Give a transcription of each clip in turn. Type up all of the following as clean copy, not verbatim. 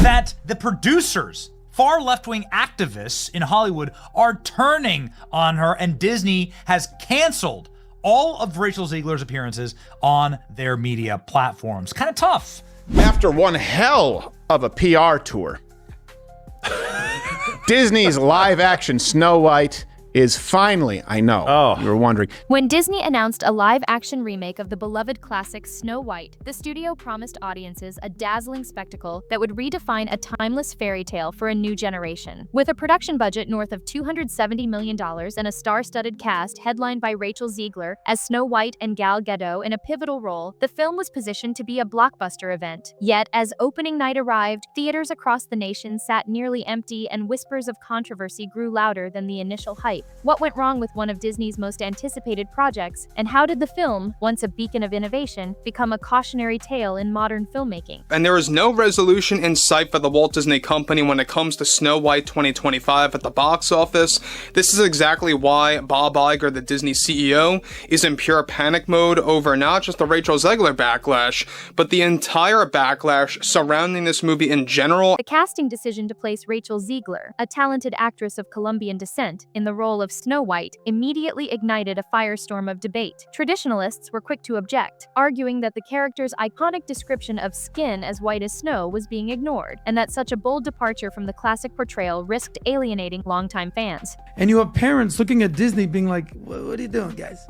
that the producers, far left-wing activists in Hollywood, are turning on her, and Disney has canceled all of Rachel Zegler's appearances on their media platforms. Kind of tough. After one hell of a PR tour, Disney's live-action Snow White is finally, I know, you were wondering. When Disney announced a live-action remake of the beloved classic Snow White, the studio promised audiences a dazzling spectacle that would redefine a timeless fairy tale for a new generation. With a production budget north of $270 million and a star-studded cast headlined by Rachel Zegler as Snow White and Gal Gadot in a pivotal role, the film was positioned to be a blockbuster event. Yet, as opening night arrived, theaters across the nation sat nearly empty and whispers of controversy grew louder than the initial hype. What went wrong with one of Disney's most anticipated projects, and how did the film, once a beacon of innovation, become a cautionary tale in modern filmmaking? And there is no resolution in sight for the Walt Disney Company when it comes to Snow White 2025 at the box office. This is exactly why Bob Iger, the Disney CEO, is in pure panic mode over not just the Rachel Zegler backlash, but the entire backlash surrounding this movie in general. The casting decision to place Rachel Zegler, a talented actress of Colombian descent, in the role of Snow White immediately ignited a firestorm of debate. Traditionalists were quick to object, arguing that the character's iconic description of skin as white as snow was being ignored, and that such a bold departure from the classic portrayal risked alienating longtime fans. And you have parents looking at Disney being like, what are you doing, guys?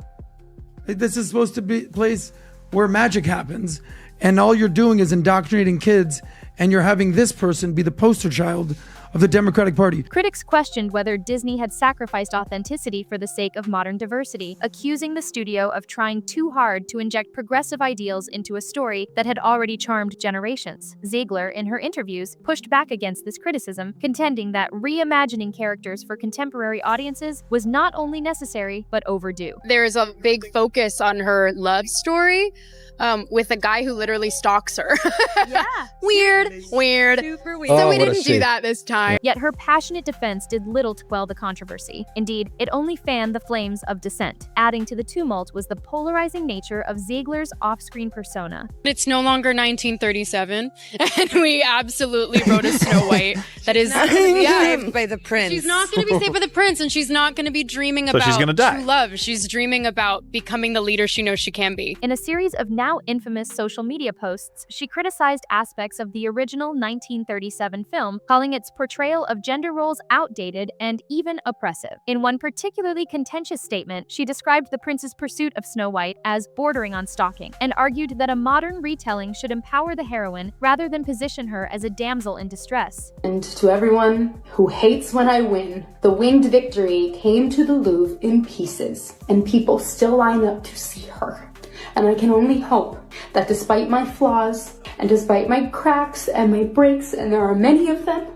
This is supposed to be a place where magic happens, and all you're doing is indoctrinating kids, and you're having this person be the poster child of the Democratic Party. Critics questioned whether Disney had sacrificed authenticity for the sake of modern diversity, accusing the studio of trying too hard to inject progressive ideals into a story that had already charmed generations. Zegler, in her interviews, pushed back against this criticism, contending that reimagining characters for contemporary audiences was not only necessary, but overdue. There is a big focus on her love story with a guy who literally stalks her. Yeah. Weird. Super weird. So we didn't do that this time. Yet her passionate defense did little to quell the controversy. Indeed, it only fanned the flames of dissent. Adding to the tumult was the polarizing nature of Zegler's off-screen persona. It's no longer 1937, and we absolutely wrote a Snow White that is saved by the prince. She's not going to be saved by the prince, and she's not going to be dreaming about she's gonna die. true love. She's dreaming about becoming the leader she knows she can be. In a series of now infamous social media posts, she criticized aspects of the original 1937 film, calling its portrayal of gender roles outdated and even oppressive. In one particularly contentious statement, she described the prince's pursuit of Snow White as bordering on stalking, and argued that a modern retelling should empower the heroine rather than position her as a damsel in distress. And to everyone who hates when I win, the winged victory came to the Louvre in pieces, and people still line up to see her. And I can only hope that despite my flaws, and despite my cracks and my breaks, and there are many of them,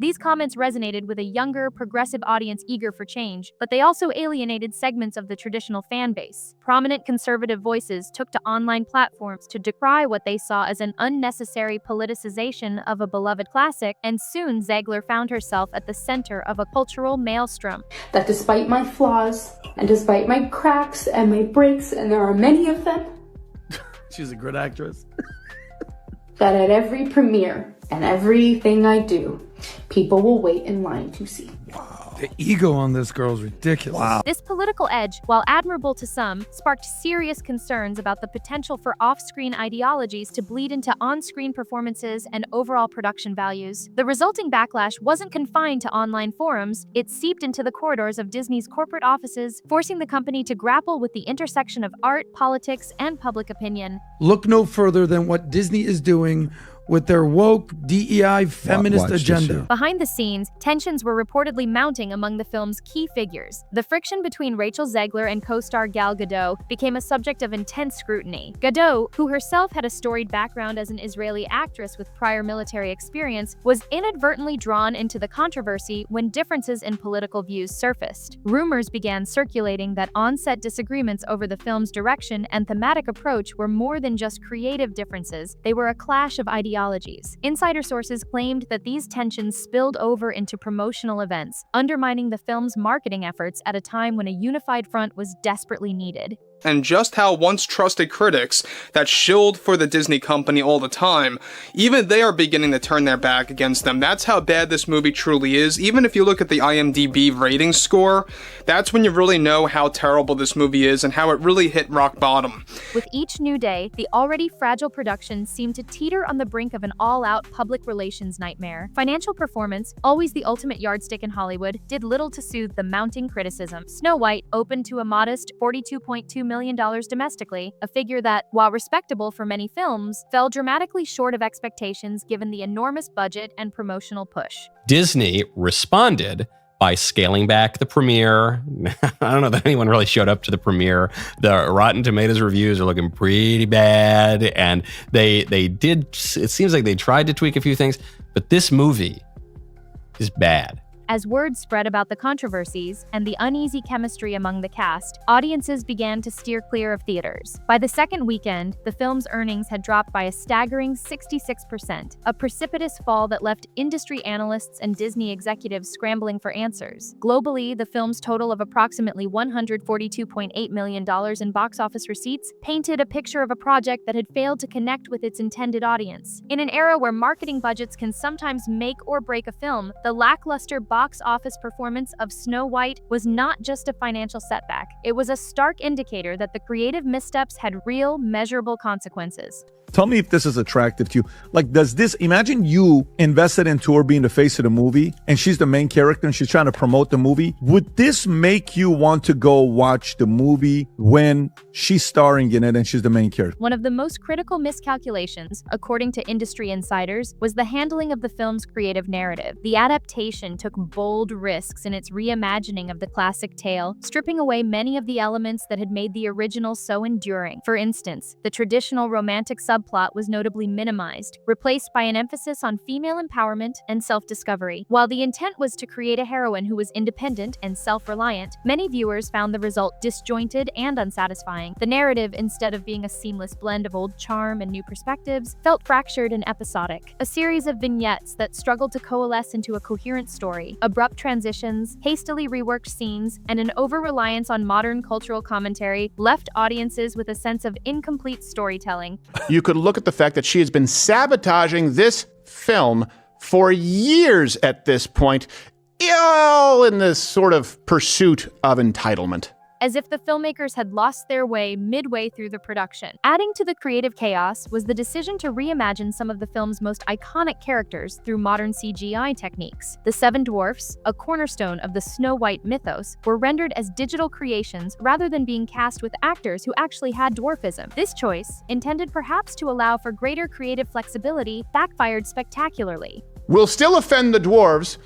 These comments resonated with a younger, progressive audience eager for change, but they also alienated segments of the traditional fan base. Prominent conservative voices took to online platforms to decry what they saw as an unnecessary politicization of a beloved classic, and soon Zegler found herself at the center of a cultural maelstrom. That despite my flaws, and despite my cracks and my breaks, and there are many of them, She's a good actress. that at every premiere and everything I do, people will wait in line to see. The ego on this girl is ridiculous. Wow. This political edge, while admirable to some, sparked serious concerns about the potential for off-screen ideologies to bleed into on-screen performances and overall production values. The resulting backlash wasn't confined to online forums, it seeped into the corridors of Disney's corporate offices, forcing the company to grapple with the intersection of art, politics, and public opinion. Look no further than what Disney is doing with their woke, DEI, feminist agenda. Behind the scenes, tensions were reportedly mounting among the film's key figures. The friction between Rachel Zegler and co-star Gal Gadot became a subject of intense scrutiny. Gadot, who herself had a storied background as an Israeli actress with prior military experience, was inadvertently drawn into the controversy when differences in political views surfaced. Rumors began circulating that on-set disagreements over the film's direction and thematic approach were more than just creative differences, they were a clash of ideologies. Insider sources claimed that these tensions spilled over into promotional events, undermining the film's marketing efforts at a time when a unified front was desperately needed. and just how once trusted critics that shilled for the Disney company all the time, even they are beginning to turn their back against them. That's how bad this movie truly is. Even if you look at the IMDb rating score, that's when you really know how terrible this movie is and how it really hit rock bottom. With each new day, the already fragile production seemed to teeter on the brink of an all-out public relations nightmare. Financial performance, always the ultimate yardstick in Hollywood, did little to soothe the mounting criticism. Snow White opened to a modest $42.2 million domestically, a figure that, while respectable for many films, fell dramatically short of expectations given the enormous budget and promotional push. Disney responded by scaling back the premiere. I don't know that anyone really showed up to the premiere. The Rotten Tomatoes reviews are looking pretty bad, and they did, it seems like they tried to tweak a few things, but this movie is bad. As word spread about the controversies and the uneasy chemistry among the cast, audiences began to steer clear of theaters. By the second weekend, the film's earnings had dropped by a staggering 66%, a precipitous fall that left industry analysts and Disney executives scrambling for answers. Globally, the film's total of approximately $142.8 million in box office receipts painted a picture of a project that had failed to connect with its intended audience. In an era where marketing budgets can sometimes make or break a film, the lackluster box office performance of Snow White was not just a financial setback. It was a stark indicator that the creative missteps had real, measurable consequences. Tell me if this is attractive to you. Like, does this, imagine you invested into her being the face of the movie and she's the main character and she's trying to promote the movie. Would this make you want to go watch the movie when she's starring in it and she's the main character? One of the most critical miscalculations, according to industry insiders, was the handling of the film's creative narrative. The adaptation took bold risks in its reimagining of the classic tale, stripping away many of the elements that had made the original so enduring. For instance, the traditional romantic subplot was notably minimized, replaced by an emphasis on female empowerment and self-discovery. While the intent was to create a heroine who was independent and self-reliant, many viewers found the result disjointed and unsatisfying. The narrative, instead of being a seamless blend of old charm and new perspectives, felt fractured and episodic. A series of vignettes that struggled to coalesce into a coherent story, abrupt transitions, hastily reworked scenes, and an over-reliance on modern cultural commentary left audiences with a sense of incomplete storytelling. You could look at the fact that she has been sabotaging this film for years at this point, all in this sort of pursuit of entitlement. As if the filmmakers had lost their way midway through the production. Adding to the creative chaos was the decision to reimagine some of the film's most iconic characters through modern CGI techniques. The Seven Dwarfs, a cornerstone of the Snow White mythos, were rendered as digital creations rather than being cast with actors who actually had dwarfism. This choice, intended perhaps to allow for greater creative flexibility, backfired spectacularly. We'll still offend the dwarves,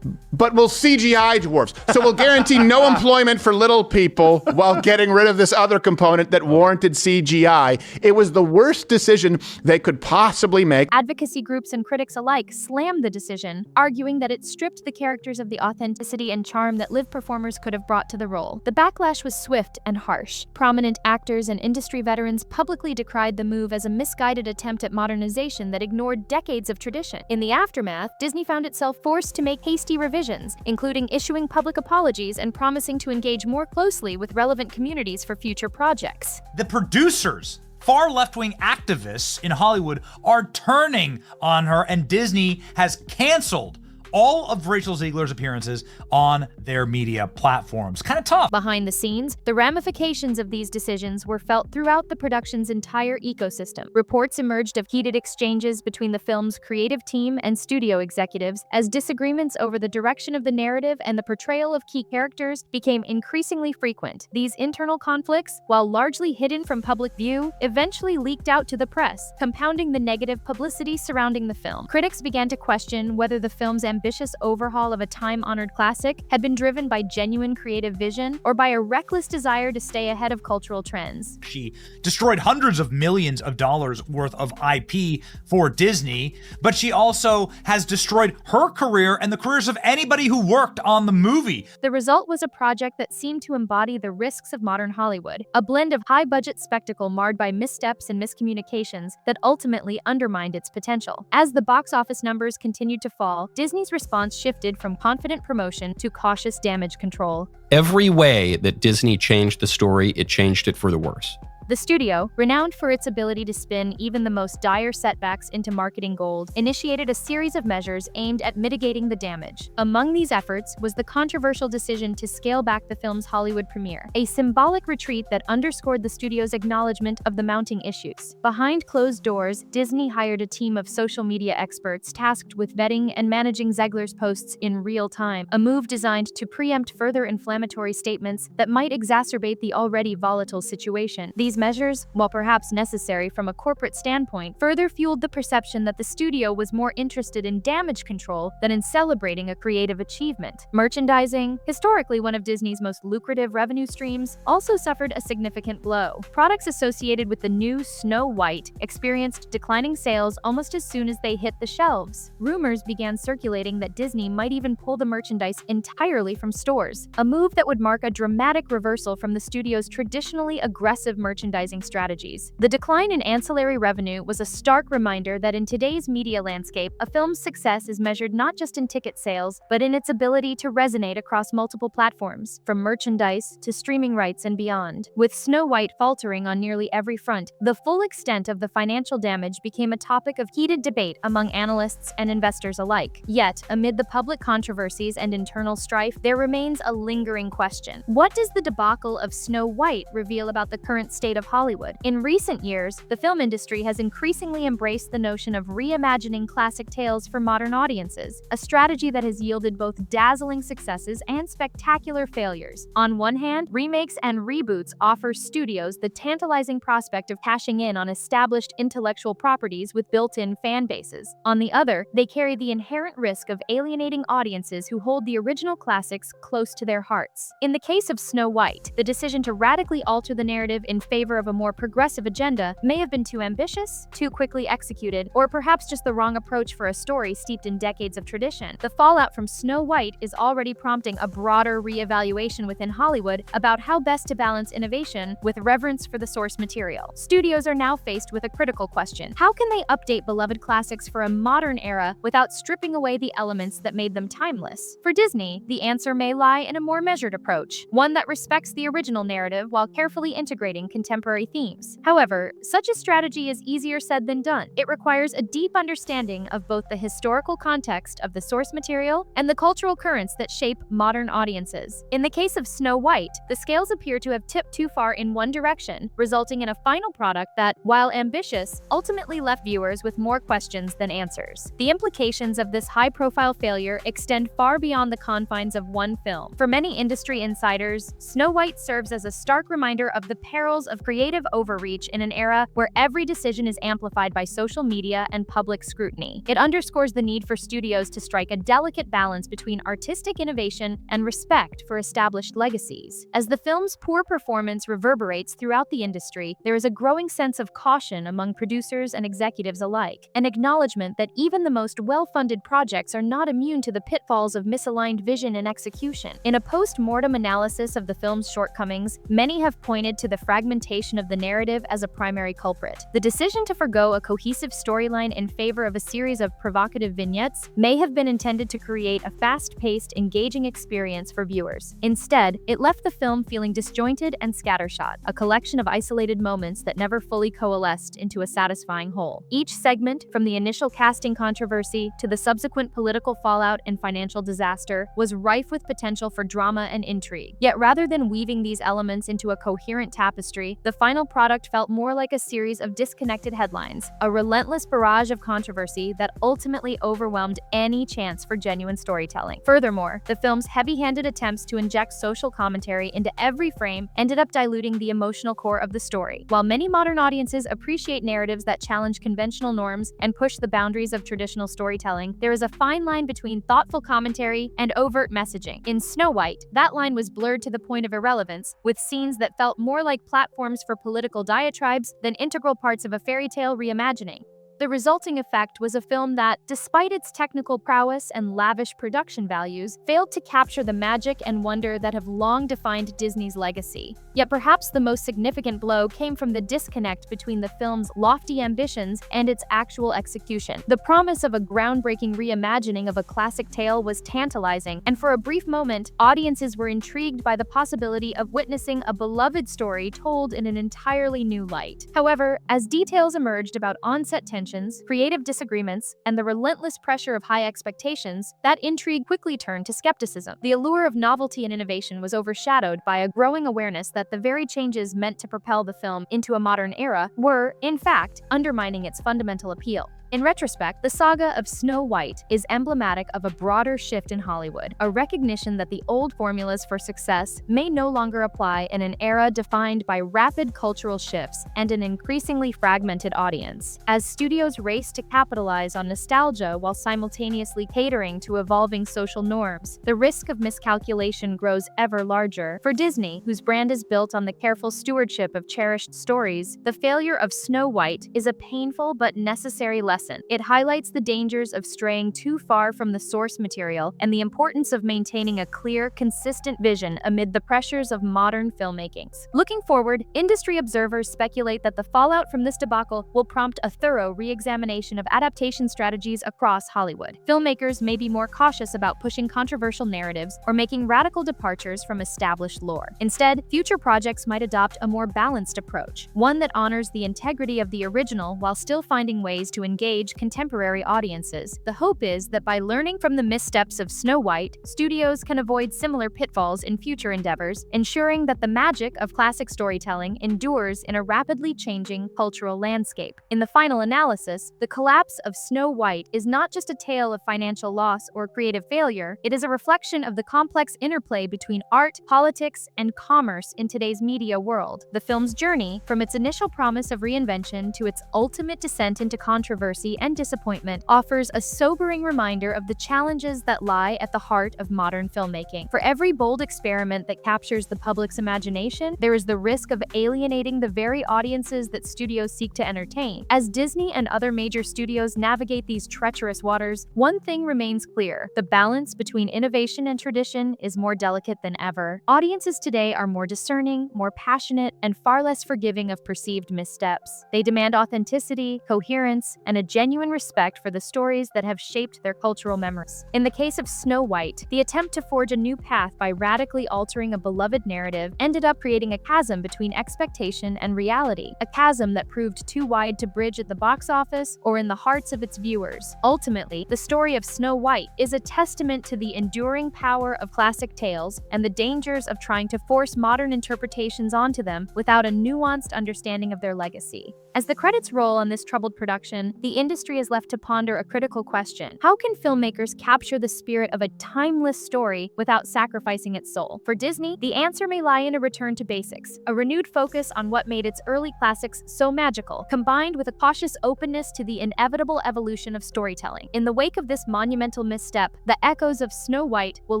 but we'll CGI dwarves. So we'll guarantee no employment for little people while getting rid of this other component that warranted CGI. It was the worst decision they could possibly make. Advocacy groups and critics alike slammed the decision, arguing that it stripped the characters of the authenticity and charm that live performers could have brought to the role. The backlash was swift and harsh. Prominent actors and industry veterans publicly decried the move as a misguided attempt at modernization that ignored decades of tradition. In the aftermath, Disney found itself forced to make hasty revisions, including issuing public apologies and promising to engage more closely with relevant communities for future projects. The producers, far left-wing activists in Hollywood, are turning on her, and Disney has canceled all of Rachel Zegler's appearances on their media platforms. Kind of tough. Behind the scenes, the ramifications of these decisions were felt throughout the production's entire ecosystem. Reports emerged of heated exchanges between the film's creative team and studio executives as disagreements over the direction of the narrative and the portrayal of key characters became increasingly frequent. These internal conflicts, while largely hidden from public view, eventually leaked out to the press, compounding the negative publicity surrounding the film. Critics began to question whether the film's ambitious overhaul of a time-honored classic had been driven by genuine creative vision or by a reckless desire to stay ahead of cultural trends. She destroyed hundreds of millions of dollars worth of IP for Disney, but she also has destroyed her career and the careers of anybody who worked on the movie. The result was a project that seemed to embody the risks of modern Hollywood, a blend of high-budget spectacle marred by missteps and miscommunications that ultimately undermined its potential. As the box office numbers continued to fall, Disney's studio's response shifted from confident promotion to cautious damage control. Every way that Disney changed the story, it changed it for the worse. The studio, renowned for its ability to spin even the most dire setbacks into marketing gold, initiated a series of measures aimed at mitigating the damage. Among these efforts was the controversial decision to scale back the film's Hollywood premiere, a symbolic retreat that underscored the studio's acknowledgement of the mounting issues. Behind closed doors, Disney hired a team of social media experts tasked with vetting and managing Zegler's posts in real time, a move designed to preempt further inflammatory statements that might exacerbate the already volatile situation. These measures, while perhaps necessary from a corporate standpoint, further fueled the perception that the studio was more interested in damage control than in celebrating a creative achievement. Merchandising, historically one of Disney's most lucrative revenue streams, also suffered a significant blow. Products associated with the new Snow White experienced declining sales almost as soon as they hit the shelves. Rumors began circulating that Disney might even pull the merchandise entirely from stores, a move that would mark a dramatic reversal from the studio's traditionally aggressive merchandising strategies. The decline in ancillary revenue was a stark reminder that in today's media landscape, a film's success is measured not just in ticket sales, but in its ability to resonate across multiple platforms, from merchandise to streaming rights and beyond. With Snow White faltering on nearly every front, the full extent of the financial damage became a topic of heated debate among analysts and investors alike. Yet, amid the public controversies and internal strife, there remains a lingering question. What does the debacle of Snow White reveal about the current state of Hollywood? In recent years, the film industry has increasingly embraced the notion of reimagining classic tales for modern audiences, a strategy that has yielded both dazzling successes and spectacular failures. On one hand, remakes and reboots offer studios the tantalizing prospect of cashing in on established intellectual properties with built-in fan bases. On the other, they carry the inherent risk of alienating audiences who hold the original classics close to their hearts. In the case of Snow White, the decision to radically alter the narrative in favor of a more progressive agenda may have been too ambitious, too quickly executed, or perhaps just the wrong approach for a story steeped in decades of tradition. The fallout from Snow White is already prompting a broader reevaluation within Hollywood about how best to balance innovation with reverence for the source material. Studios are now faced with a critical question. How can they update beloved classics for a modern era without stripping away the elements that made them timeless? For Disney, the answer may lie in a more measured approach, one that respects the original narrative while carefully integrating contemporary themes. However, such a strategy is easier said than done. It requires a deep understanding of both the historical context of the source material and the cultural currents that shape modern audiences. In the case of Snow White, the scales appear to have tipped too far in one direction, resulting in a final product that, while ambitious, ultimately left viewers with more questions than answers. The implications of this high-profile failure extend far beyond the confines of one film. For many industry insiders, Snow White serves as a stark reminder of the perils of creative overreach in an era where every decision is amplified by social media and public scrutiny. It underscores the need for studios to strike a delicate balance between artistic innovation and respect for established legacies. As the film's poor performance reverberates throughout the industry, there is a growing sense of caution among producers and executives alike, an acknowledgement that even the most well-funded projects are not immune to the pitfalls of misaligned vision and execution. In a post-mortem analysis of the film's shortcomings, many have pointed to the fragmentation of the narrative as a primary culprit. The decision to forgo a cohesive storyline in favor of a series of provocative vignettes may have been intended to create a fast-paced, engaging experience for viewers. Instead, it left the film feeling disjointed and scattershot, a collection of isolated moments that never fully coalesced into a satisfying whole. Each segment, from the initial casting controversy to the subsequent political fallout and financial disaster, was rife with potential for drama and intrigue. Yet rather than weaving these elements into a coherent tapestry, the final product felt more like a series of disconnected headlines, a relentless barrage of controversy that ultimately overwhelmed any chance for genuine storytelling. Furthermore, the film's heavy-handed attempts to inject social commentary into every frame ended up diluting the emotional core of the story. While many modern audiences appreciate narratives that challenge conventional norms and push the boundaries of traditional storytelling, there is a fine line between thoughtful commentary and overt messaging. In Snow White, that line was blurred to the point of irrelevance, with scenes that felt more like platforms for political diatribes than integral parts of a fairy tale reimagining. The resulting effect was a film that, despite its technical prowess and lavish production values, failed to capture the magic and wonder that have long defined Disney's legacy. Yet perhaps the most significant blow came from the disconnect between the film's lofty ambitions and its actual execution. The promise of a groundbreaking reimagining of a classic tale was tantalizing, and for a brief moment, audiences were intrigued by the possibility of witnessing a beloved story told in an entirely new light. However, as details emerged about on-set tensions, creative disagreements, and the relentless pressure of high expectations, that intrigue quickly turned to skepticism. The allure of novelty and innovation was overshadowed by a growing awareness that the very changes meant to propel the film into a modern era were, in fact, undermining its fundamental appeal. In retrospect, the saga of Snow White is emblematic of a broader shift in Hollywood, a recognition that the old formulas for success may no longer apply in an era defined by rapid cultural shifts and an increasingly fragmented audience. As studios race to capitalize on nostalgia while simultaneously catering to evolving social norms, the risk of miscalculation grows ever larger. For Disney, whose brand is built on the careful stewardship of cherished stories, the failure of Snow White is a painful but necessary lesson. It highlights the dangers of straying too far from the source material and the importance of maintaining a clear, consistent vision amid the pressures of modern filmmaking. Looking forward, industry observers speculate that the fallout from this debacle will prompt a thorough re-examination of adaptation strategies across Hollywood. Filmmakers may be more cautious about pushing controversial narratives or making radical departures from established lore. Instead, future projects might adopt a more balanced approach, one that honors the integrity of the original while still finding ways to engage contemporary audiences. The hope is that by learning from the missteps of Snow White, studios can avoid similar pitfalls in future endeavors, ensuring that the magic of classic storytelling endures in a rapidly changing cultural landscape. In the final analysis, the collapse of Snow White is not just a tale of financial loss or creative failure, it is a reflection of the complex interplay between art, politics, and commerce in today's media world. The film's journey, from its initial promise of reinvention to its ultimate descent into controversy and disappointment, offers a sobering reminder of the challenges that lie at the heart of modern filmmaking. For every bold experiment that captures the public's imagination, there is the risk of alienating the very audiences that studios seek to entertain. As Disney and other major studios navigate these treacherous waters, one thing remains clear: the balance between innovation and tradition is more delicate than ever. Audiences today are more discerning, more passionate, and far less forgiving of perceived missteps. They demand authenticity, coherence, and a genuine respect for the stories that have shaped their cultural memories. In the case of Snow White, the attempt to forge a new path by radically altering a beloved narrative ended up creating a chasm between expectation and reality, a chasm that proved too wide to bridge at the box office or in the hearts of its viewers. Ultimately, the story of Snow White is a testament to the enduring power of classic tales and the dangers of trying to force modern interpretations onto them without a nuanced understanding of their legacy. As the credits roll on this troubled production, the industry is left to ponder a critical question: how can filmmakers capture the spirit of a timeless story without sacrificing its soul? For Disney, the answer may lie in a return to basics, a renewed focus on what made its early classics so magical, combined with a cautious openness to the inevitable evolution of storytelling. In the wake of this monumental misstep, the echoes of Snow White will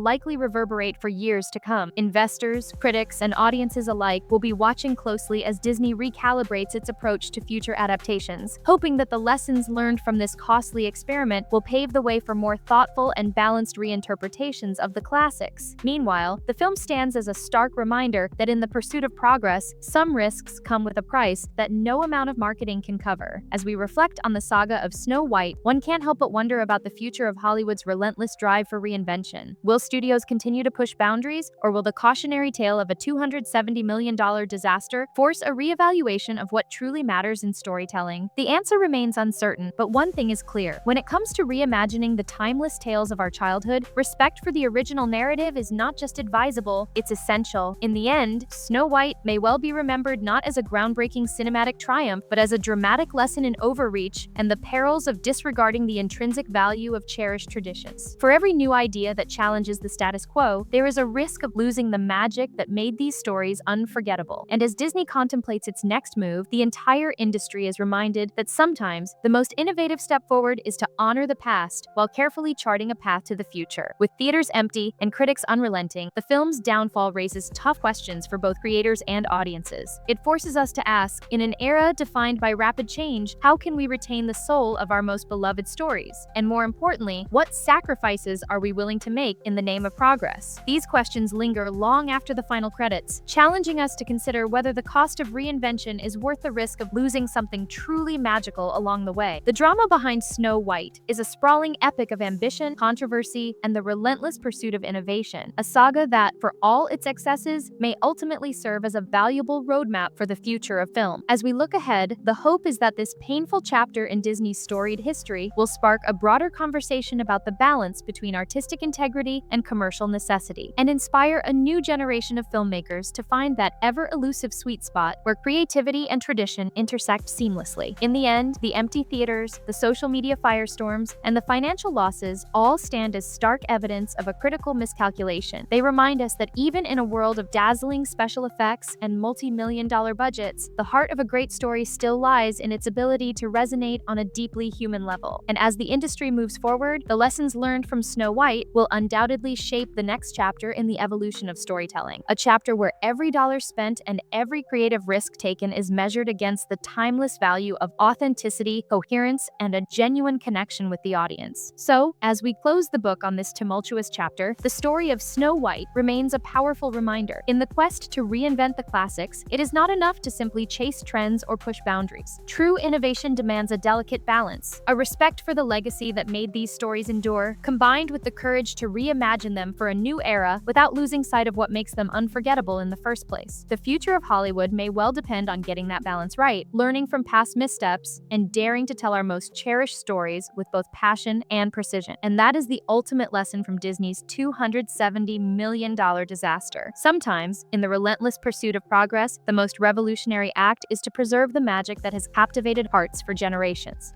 likely reverberate for years to come. Investors, critics, and audiences alike will be watching closely as Disney recalibrates its approach to future adaptations, hoping that the lessons learned from this costly experiment will pave the way for more thoughtful and balanced reinterpretations of the classics. Meanwhile, the film stands as a stark reminder that in the pursuit of progress, some risks come with a price that no amount of marketing can cover. As we reflect on the saga of Snow White, one can't help but wonder about the future of Hollywood's relentless drive for reinvention. Will studios continue to push boundaries, or will the cautionary tale of a $270 million disaster force a reevaluation of what truly matters in storytelling? The answer remains uncertain, but one thing is clear: when it comes to reimagining the timeless tales of our childhood, respect for the original narrative is not just advisable, it's essential. In the end, Snow White may well be remembered not as a groundbreaking cinematic triumph, but as a dramatic lesson in overreach and the perils of disregarding the intrinsic value of cherished traditions. For every new idea that challenges the status quo, there is a risk of losing the magic that made these stories unforgettable. And as Disney contemplates its next move, the entire industry is reminded that sometimes the most innovative step forward is to honor the past while carefully charting a path to the future. With theaters empty and critics unrelenting, the film's downfall raises tough questions for both creators and audiences. It forces us to ask, in an era defined by rapid change, how can we retain the soul of our most beloved stories? And more importantly, what sacrifices are we willing to make in the name of progress? These questions linger long after the final credits, challenging us to consider whether the cost of reinvention is worth the risk of losing something truly magical along the way. The drama behind Snow White is a sprawling epic of ambition, controversy, and the relentless pursuit of innovation, a saga that, for all its excesses, may ultimately serve as a valuable roadmap for the future of film. As we look ahead, the hope is that this painful chapter in Disney's storied history will spark a broader conversation about the balance between artistic integrity and commercial necessity, and inspire a new generation of filmmakers to find that ever-elusive sweet spot where creativity and tradition intersect seamlessly. In the end, the empty theaters, the social media firestorms, and the financial losses all stand as stark evidence of a critical miscalculation. They remind us that even in a world of dazzling special effects and multi-million-dollar budgets, the heart of a great story still lies in its ability to resonate on a deeply human level. And as the industry moves forward, the lessons learned from Snow White will undoubtedly shape the next chapter in the evolution of storytelling, a chapter where every dollar spent and every creative risk taken is measured against the timeless value of authenticity, coherence, and a genuine connection with the audience. So, as we close the book on this tumultuous chapter, the story of Snow White remains a powerful reminder. In the quest to reinvent the classics, it is not enough to simply chase trends or push boundaries. True innovation demands a delicate balance, a respect for the legacy that made these stories endure, combined with the courage to reimagine them for a new era without losing sight of what makes them unforgettable in the first place. The future of Hollywood may well depend on getting that balance right, learning from past missteps, and daring to tell our most cherished stories with both passion and precision. And that is the ultimate lesson from Disney's $270 million disaster. Sometimes, in the relentless pursuit of progress, the most revolutionary act is to preserve the magic that has captivated hearts for generations.